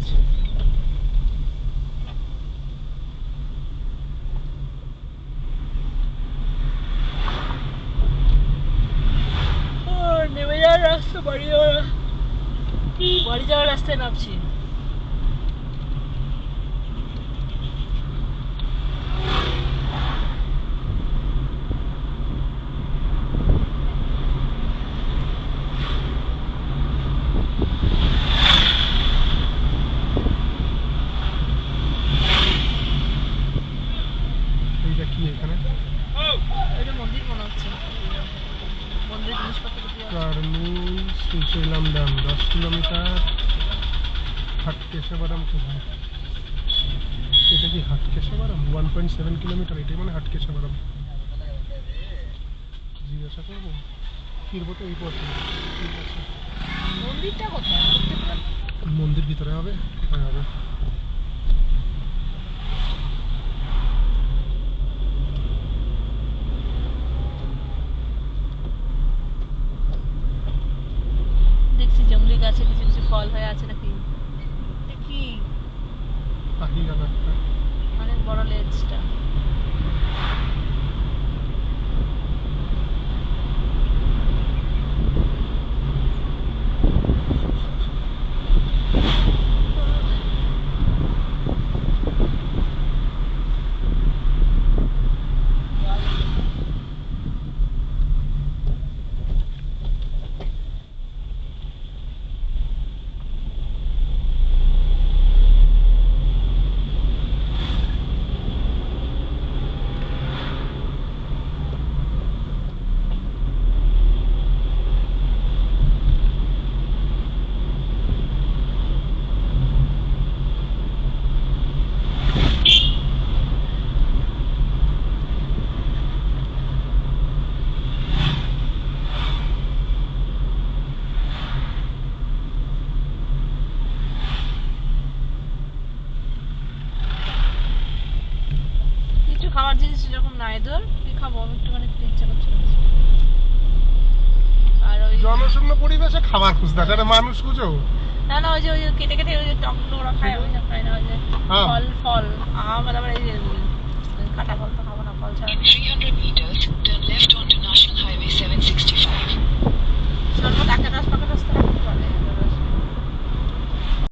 আছে। নেমে যাওয়ার রাস্তা, বাড়ি যাওয়ার রাস্তায় নামছি। মন্দির মনে হচ্ছে, মন্দির জিনিসপত্র শ্রীশৈলম ড্যাম 10 কিলোমিটার। হাটকেশাবরম কোথায়? এটা কি হাটকেশাবরম? 1.7 কিলোমিটার। এটাই মানে হাটকেশাবরম। জিজ্ঞাসা করবো, ফিরবো তো এই পথে। ঠিক আছে, মন্দিরটা কোথায়? মন্দির ভিতরে হবে, কোথায় হবে? দেখছি জঙ্গলি গাছে কিছু কিছু ফল হয়ে আছে নাকি। কি পাখি গেল একটা, অনেক বড় লেজটা। খাবার জিনিস এরকম নাই ধর, কি খাবো? আমি একটুখানি খেতে ইচ্ছা করছে। আর ওই জনশূন্য পরিবেশে খাবার খুঁজতে আছে মানুষ খুঁজো না না, ওই যে কেটে কেটে ওই যে টকগুলো ওরা খায়, ওই না খায় না, ওই যে ফল ফল আম, আবার এই যে কাঁটা ফল তো খাবো না, ফল ছাড়া। 300 meters turn left onto National Highway 765. সর্বত একটা রাস্তা